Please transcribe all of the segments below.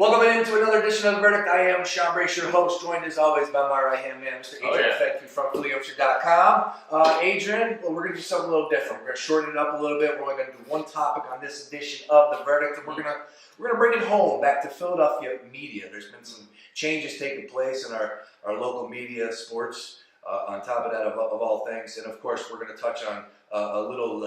Welcome into another edition of The Verdict. I am Sean Brace, your host, joined as always by my right-hand man, Mr. Adrian Fedkiw from PhillyOption.com. Adrian, well, we're going to do something a little different. We're going to shorten it up a little bit. We're only going to do one topic on this edition of The Verdict, and we're going to bring it home, back to Philadelphia media. There's been some changes taking place in our local media, sports, on top of that, of all things. And, of course, we're going to touch on a little,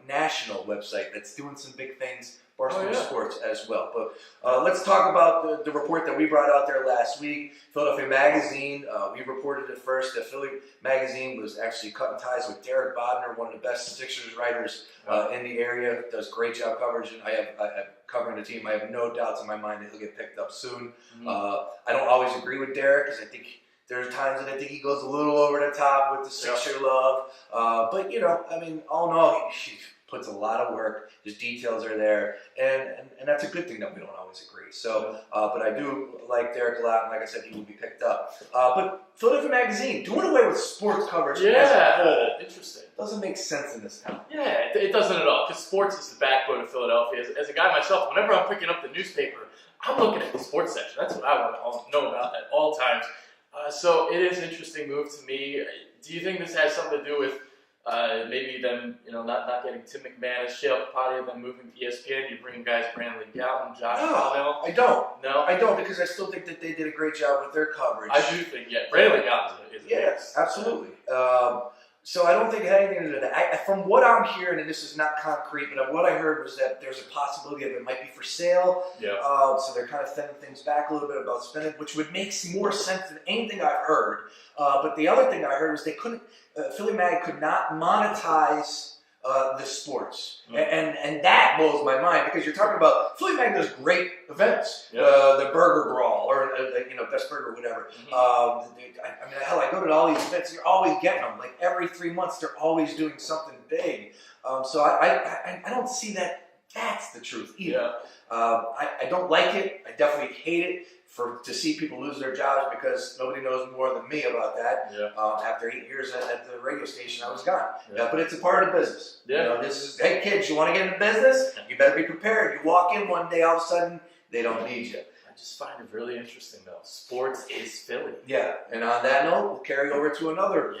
national website that's doing some big things, Barstool Sports as well. But let's talk about the report that we brought out there last week. Philadelphia Magazine, we reported it first that Philly Magazine was actually cutting ties with Derek Bodner, one of the best Sixers writers in the area. Does great job coverage, and I have covering the team. I have no doubts in my mind that he'll get picked up soon. I don't always agree with Derek because I think there's times that I think he goes a little over the top with the Sixer love. But, all in all, he puts a lot of work. His details are there. And that's a good thing that we don't always agree. So, but I do like Derek a lot. And like I said, he will be picked up. But Philadelphia Magazine, doing away with sports coverage as a whole. Interesting. Doesn't make sense in this town. Yeah, it doesn't at all. Because sports is the backbone of Philadelphia. As a guy myself, whenever I'm picking up the newspaper, I'm looking at the sports section. That's what I want to know about at all times. So it is an interesting move to me. Do you think this has something to do with maybe them, not getting Tim McMahon as Shale Potty, then moving to ESPN? You bring guys Brandley Gowton, Josh Connell? I don't. No, I don't, because I still think that they did a great job with their coverage. I do think, Brandley Gowton is a yes, absolutely. So I don't think it had anything to do with that. From what I'm hearing, and this is not concrete, but what I heard was that there's a possibility of it might be for sale. Yeah. So they're kind of thinning things back a little bit about spending, which would make more sense than anything I've heard. But the other thing I heard was they couldn't, Philly Mag could not monetize the sports. And that blows my mind, because you're talking about Philly Mag does great events. The Burger Brawl, or Best Burger, whatever. Hell, I go to all these events. You're always getting them. Like every 3 months, they're always doing something big. So I don't see that. That's the truth either. I don't like it. I definitely hate it to see people lose their jobs, because nobody knows more than me about that. After 8 years at the radio station, I was gone. But it's a part of the business. This is, hey kids, you want to get into business? You better be prepared. You walk in one day, all of a sudden, they don't need you. I just find it really interesting, though. Sports is Philly. And on that note, we'll carry over to another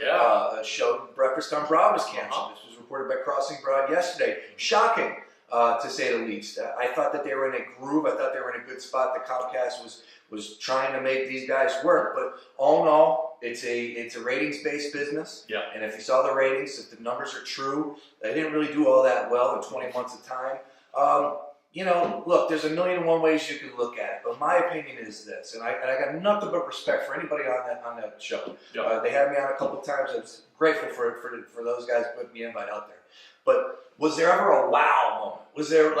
show. Breakfast on Broad was canceled. This was reported by Crossing Broad yesterday. Shocking, to say the least. I thought that they were in a groove. I thought they were in a good spot. The Comcast was trying to make these guys work, but all in all, it's a ratings-based business. And if you saw the ratings, if the numbers are true, they didn't really do all that well in 20 months of time. Look, there's a million and one ways you can look at it, but my opinion is this, and I got nothing but respect for anybody on that show. They had me on a couple of times. I was grateful for those guys putting the invite out there. But was there ever a wow moment? Was there,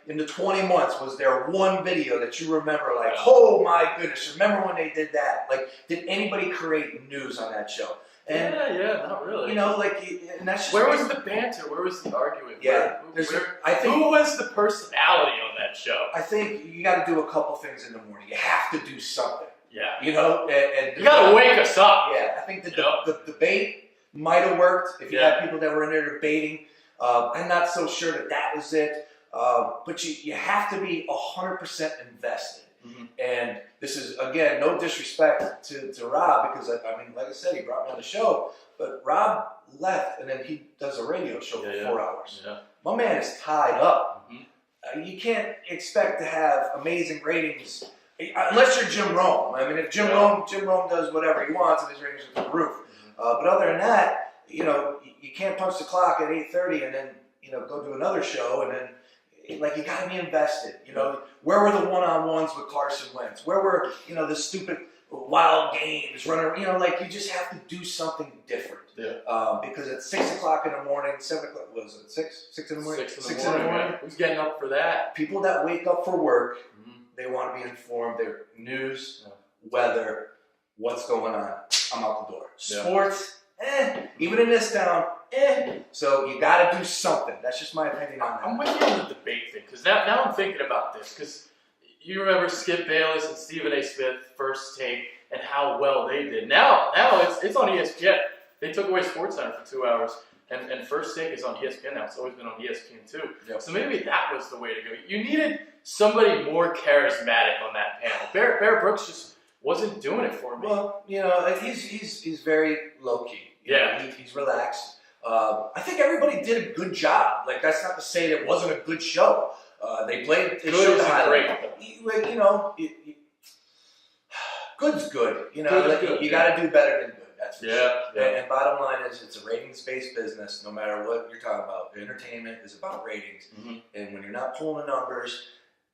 in the 20 months, was there one video that you remember, oh my goodness, remember when they did that? Did anybody create news on that show? And, not really. And that's just where was the banter? Where was the arguing? Who was the personality on that show? I think you got to do a couple things in the morning. You have to do something. And you got to wake us up. I think the debate might have worked if you had people that were in there debating. I'm not so sure that was it. But you have to be 100% invested. And this is, again, no disrespect to Rob, because, like I said, he brought me on the show, but Rob left, and then he does a radio show for 4 hours. My man is tied up. You can't expect to have amazing ratings unless you're Jim Rome. If Jim Rome does whatever he wants, and his ratings are through the roof. But other than that, you can't punch the clock at 8:30 and then, go do another show, and then, you got to be invested. Where were the one-on-ones with Carson Wentz? Where were, the stupid wild games running? You just have to do something different. Because at 6 o'clock in the morning, 7 o'clock, was it 6? 6 in the morning? 6 in the morning. Who's getting up for that? People that wake up for work, they want to be informed. Their news, weather, what's going on. I'm out the door. Sports, even in this town, So you got to do something. That's just my opinion on that. I'm with you on the debate thing, because now I'm thinking about this, because you remember Skip Bayless and Stephen A. Smith first take and how well they did. Now it's on ESPN. They took away SportsCenter for 2 hours, And First Take is on ESPN now. It's always been on ESPN too. Yep. So maybe that was the way to go. You needed somebody more charismatic on that panel. Bear Brooks just wasn't doing it for me. Well, he's very low key. He's relaxed. I think everybody did a good job. Like, that's not to say that it wasn't a good show. They played. They good is great. Good's good. You got to do better than good. That's for sure. And bottom line is, it's a ratings-based business. No matter what you're talking about, entertainment is about ratings. Mm-hmm. And when you're not pulling the numbers,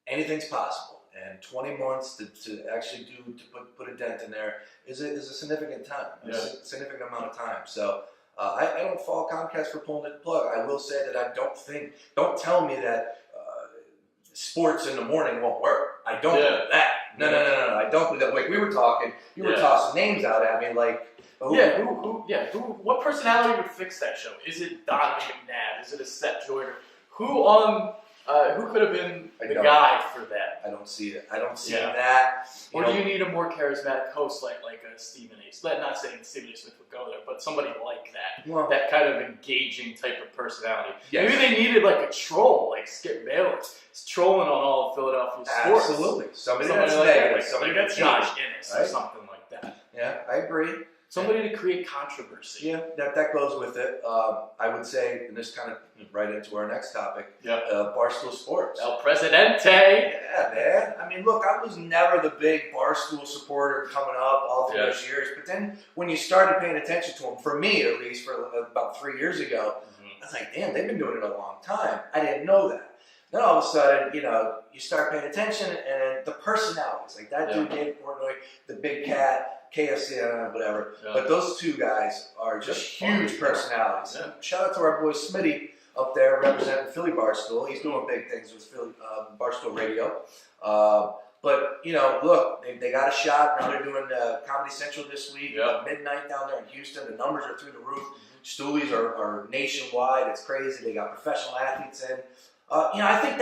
anything's possible. And 20 months to actually put a dent in there is a significant time. A significant amount of time. So I don't fault Comcast for pulling the plug. I will say that don't tell me that sports in the morning won't work. I don't do that. No. I don't do that. Like, we were talking, you were tossing names out at me, like, what personality would fix that show? Is it Donovan McNabb? Is it a Seth Joyner? Who could have been the guy for that? I don't see it. I don't see that. Or do you need a more charismatic host like a Stephen A. Smith? Not saying Stephen A. Smith would go there, but somebody like that. Well, that kind of engaging type of personality. Yes. Maybe they needed like a troll, like Skip Bayless. He's trolling on all of Philadelphia sports. Absolutely. Somebody like negative. Somebody got Josh Ennis or something like that. Yeah, I agree. Somebody to create controversy. Yeah, that goes with it. I would say, and this kind of right into our next topic, Barstool Sports. El Presidente. Yeah, man. I mean, look, I was never the big Barstool supporter coming up all through those years. But then when you started paying attention to them, for me at least, for about 3 years ago, I was like, damn, they've been doing it a long time. I didn't know that. Then all of a sudden, you start paying attention, and the personalities, like that dude, Dave Portnoy, the big cat, KFC, whatever. Yeah. But those two guys are just huge personalities. Yeah. Shout out to our boy Smitty up there representing Philly Barstool. He's doing big things with Philly Barstool Radio. But, look, they got a shot. Now they're doing Comedy Central this week, midnight down there in Houston. The numbers are through the roof. Stoolies are nationwide. It's crazy. They got professional athletes in. I think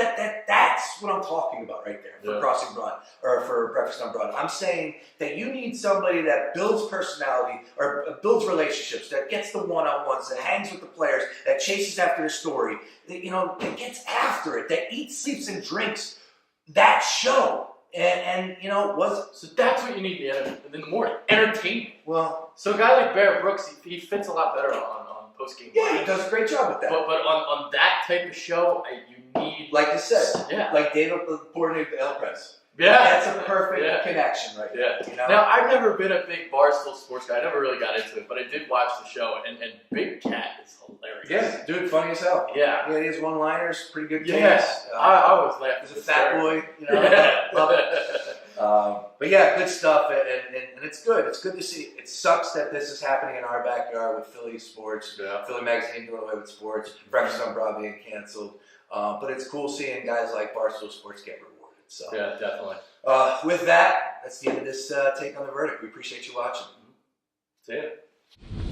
that's what I'm talking about right there for Crossing Broad, or for Breakfast on Broad. I'm saying that you need somebody that builds personality or builds relationships, that gets the one-on-ones, that hangs with the players, that chases after the story, that gets after it, that eats, sleeps, and drinks that show. And so that's what you need in the morning, entertainment. Well, so a guy like Bear Brooks, he fits a lot better on post-game. Yeah, he does a great job with that. But on that type of show, you need, like you said, like David Portnoy to El Pres. Yeah, that's a perfect connection right there. Now, I've never been a big Barstool sports guy. I never really got into it, but I did watch the show, and Big Cat is hilarious. Yeah, dude, funny as hell. Yeah, he has one-liners, pretty good. Yes, I always laugh. He's a fat boy, love it. But yeah, good stuff, and it's good. It's good to see. It sucks that this is happening in our backyard with Philly sports, Philly Magazine doing away with sports, Breakfast on Broad being canceled. But it's cool seeing guys like Barstool Sports get rewarded. So yeah, definitely. With that, that's the end of this take on the verdict. We appreciate you watching. See ya.